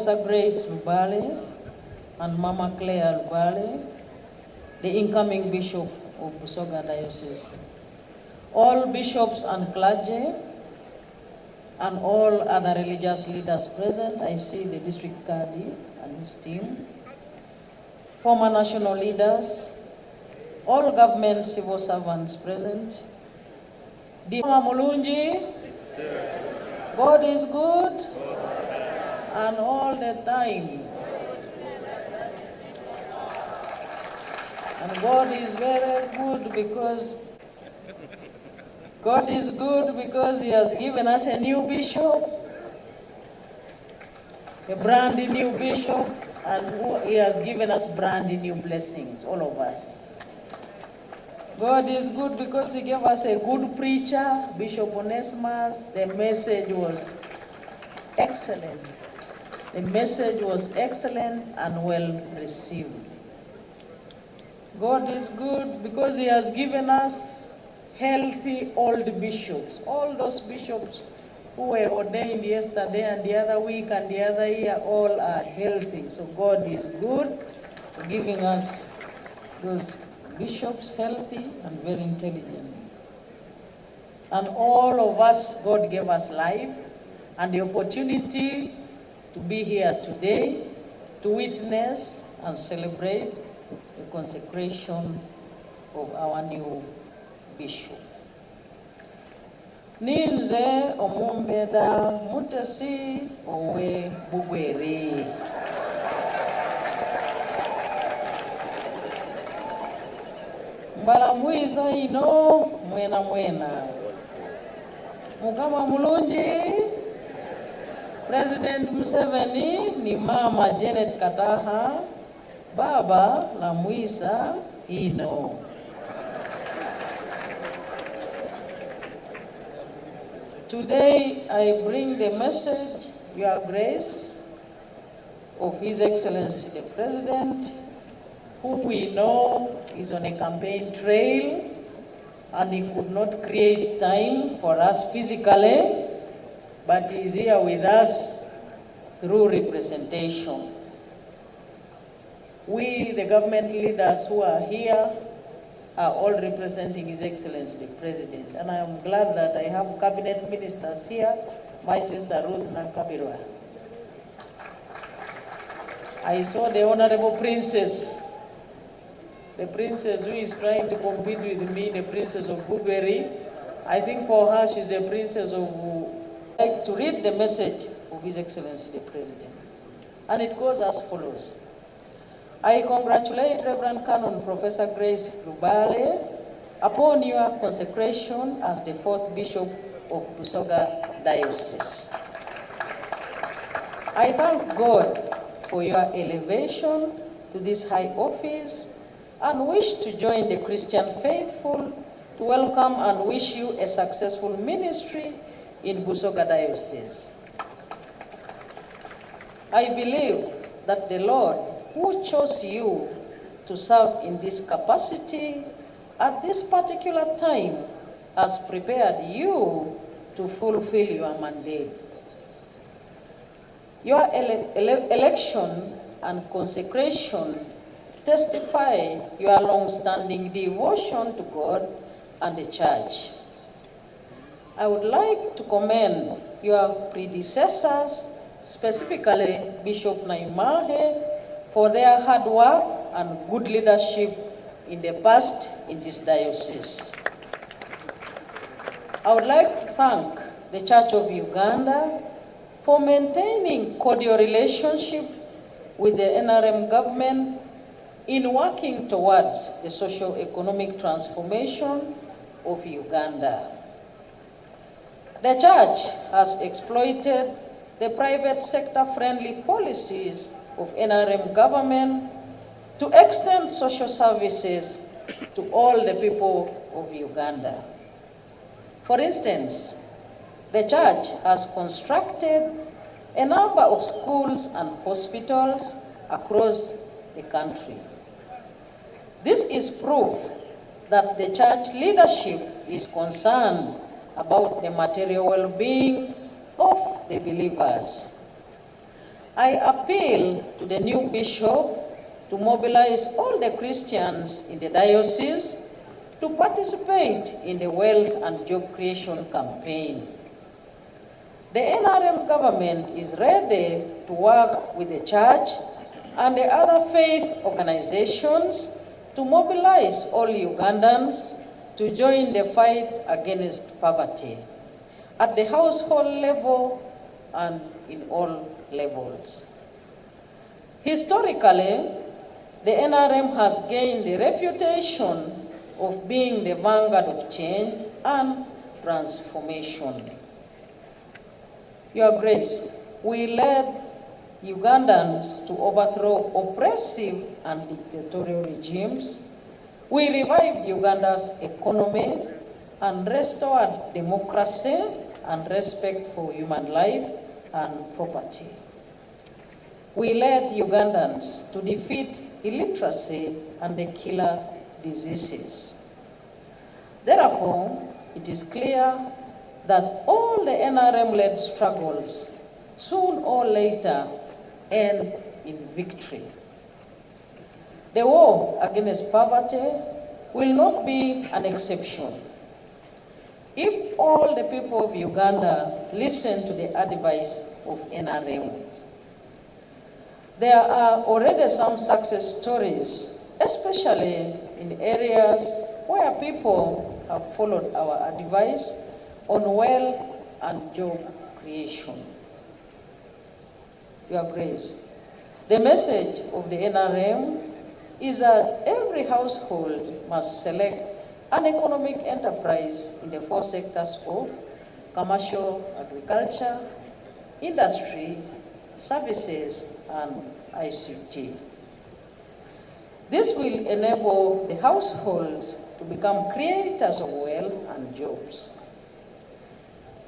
Grace Lubaale and Mama Claire Lubaale, the incoming Bishop of Busoga Diocese, all bishops and clergy, and all other religious leaders present. I see the district Kadi and his team, former national leaders, all government civil servants present. Mulunji, God is good and all the time. And God is very good because He has given us a new bishop, a brand new bishop, and He has given us brand new blessings, all of us. God is good because He gave us a good preacher, Bishop Onesimus. The message was excellent. The message was excellent and well received. God is good because He has given us healthy old bishops. All those bishops who were ordained yesterday and the other week and the other year, all are healthy. So God is good for giving us those bishops healthy and very intelligent. And all of us, God gave us life and the opportunity to be here today to witness and celebrate the consecration of our new bishop. Ninze omumbeda mutesi owe bugwere. Mbala mwiza ino mwena mwena. Mukama mulungi, President Museveni ni Mama Janet Kataha, Baba la mwiza ino. Today I bring the message, Your Grace, of His Excellency the President, who we know is on a campaign trail and he could not create time for us physically, but he is here with us through representation. We, the government leaders who are here, are all representing His Excellency the President. And I am glad that I have cabinet ministers here, my sister Ruth Nakabirwa. I saw the Honorable Princess, the princess who is trying to compete with me, the Princess of Bugweri. I think for her, she's the Princess of... I'd like to read the message of His Excellency the President. And it goes as follows. I congratulate Reverend Canon Professor Grace Lubaale upon your consecration as the 4th Bishop of Busoga Diocese. I thank God for your elevation to this high office and wish to join the Christian faithful to welcome and wish you a successful ministry in Busoga Diocese. I believe that the Lord who chose you to serve in this capacity at this particular time has prepared you to fulfill your mandate. Your election and consecration testify your long-standing devotion to God and the Church. I would like to commend your predecessors, specifically Bishop Naimahe, for their hard work and good leadership in the past in this diocese. I would like to thank the Church of Uganda for maintaining cordial relationship with the NRM government in working towards the socio-economic transformation of Uganda. The Church has exploited the private sector-friendly policies of NRM government to extend social services to all the people of Uganda. For instance, the Church has constructed a number of schools and hospitals across the country. This is proof that the Church leadership is concerned about the material well-being of the believers. I appeal to the new bishop to mobilize all the Christians in the diocese to participate in the wealth and job creation campaign. The NRM government is ready to work with the church and the other faith organizations to mobilize all Ugandans to join the fight against poverty at the household level and in all levels. Historically, the NRM has gained the reputation of being the vanguard of change and transformation. Your Grace, we led Ugandans to overthrow oppressive and dictatorial regimes. We revived Uganda's economy and restored democracy and respect for human life and property. We led Ugandans to defeat illiteracy and the killer diseases. Therefore, it is clear that all the NRM-led struggles soon or later end in victory. The war against poverty will not be an exception. If all the people of Uganda listen to the advice of NRM, there are already some success stories, especially in areas where people have followed our advice on wealth and job creation. Your Grace, the message of the NRM is that every household must select an economic enterprise in the four sectors of commercial, agriculture, industry, services, and ICT. This will enable the households to become creators of wealth and jobs.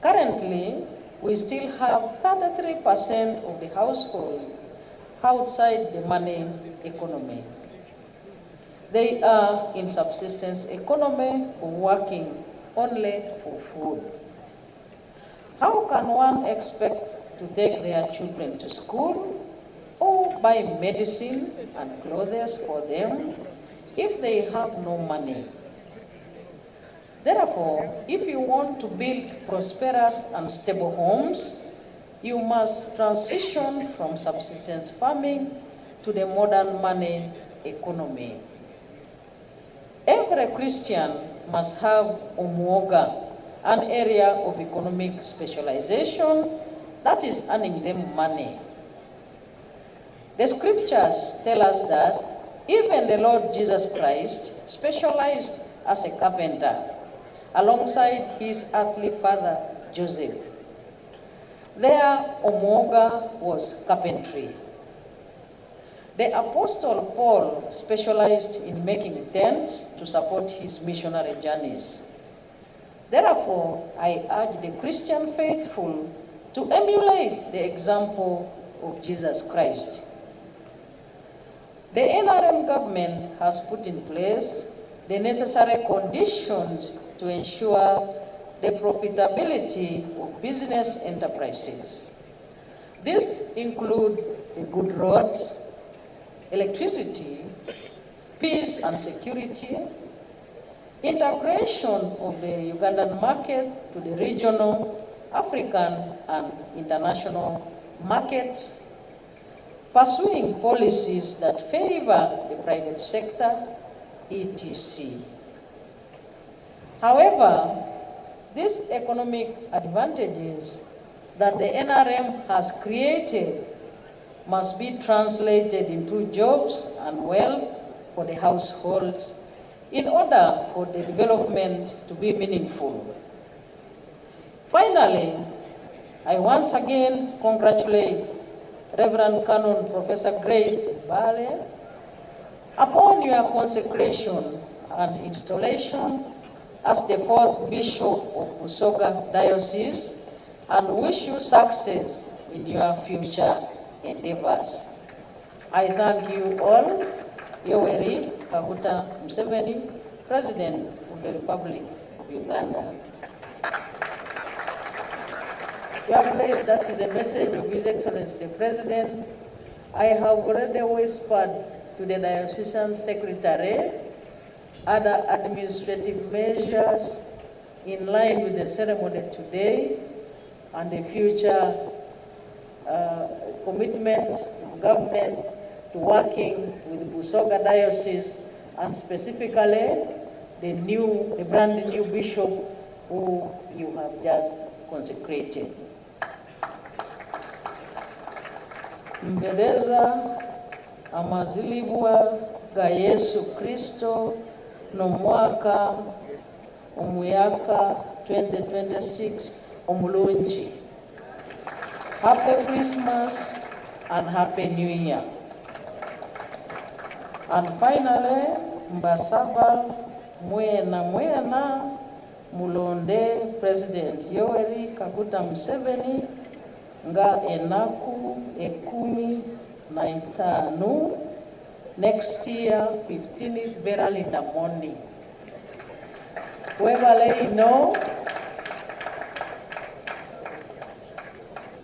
Currently, we still have 33% of the household outside the money economy. They are in subsistence economy, working only for food. How can one expect to take their children to school or buy medicine and clothes for them if they have no money? Therefore, if you want to build prosperous and stable homes, you must transition from subsistence farming to the modern money economy. Every Christian must have Umuoga, an area of economic specialization that is earning them money. The scriptures tell us that even the Lord Jesus Christ specialized as a carpenter alongside his earthly father, Joseph. Their Umuoga was carpentry. The Apostle Paul specialized in making tents to support his missionary journeys. Therefore, I urge the Christian faithful to emulate the example of Jesus Christ. The NRM government has put in place the necessary conditions to ensure the profitability of business enterprises. This includes the good roads, electricity, peace and security, integration of the Ugandan market to the regional, African and international markets, pursuing policies that favor the private sector, etc. However, these economic advantages that the NRM has created must be translated into jobs and wealth for the households in order for the development to be meaningful. Finally, I once again congratulate Reverend Canon Professor Grace Lubaale upon your consecration and installation as the fourth Bishop of Busoga Diocese and wish you success in your future endeavors. I thank you all. Yoweri Kaguta Museveni, President of the Republic of Uganda. Your Grace, that is a message of His Excellency the President. I have already whispered to the Diocesan Secretary other administrative measures in line with the ceremony today and the future commitment of government to working with Busoga Diocese and specifically the brand new bishop who you have just consecrated. Mbeleza amazilibwa ga Yesu Kristo no mwaka omuyaka 2026 omulungi. Happy Christmas and Happy New Year. And finally, mbasaba mwena mulonde President Yoweri Kaguta Museveni nga enaku 15 next year 15th very early in the morning. Whoever know,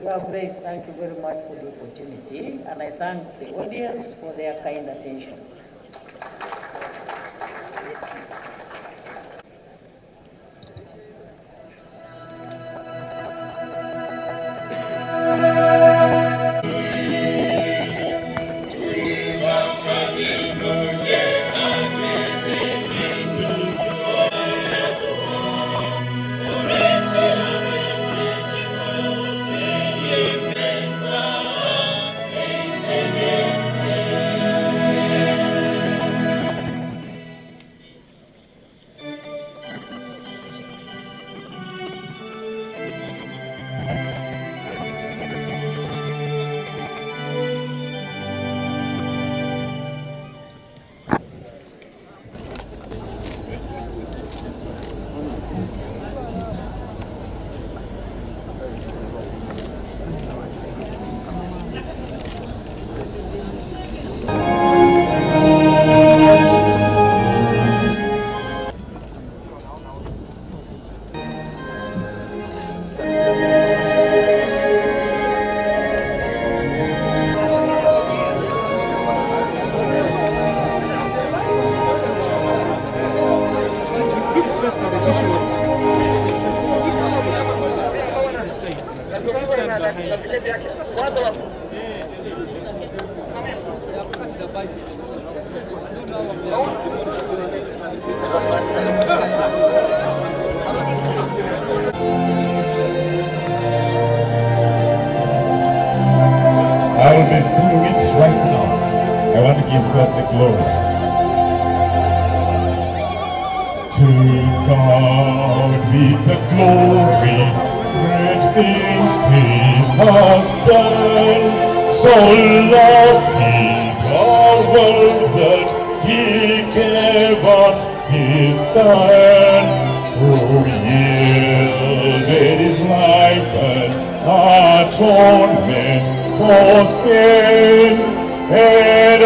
Your Grace, thank you very much for the opportunity, and I thank the audience for their kind attention. I will be singing it right now. I want to give God the glory. To God be the glory, great things He has done. So loved He the world that He gave us His Son, who yielded His life and atonement for sin, and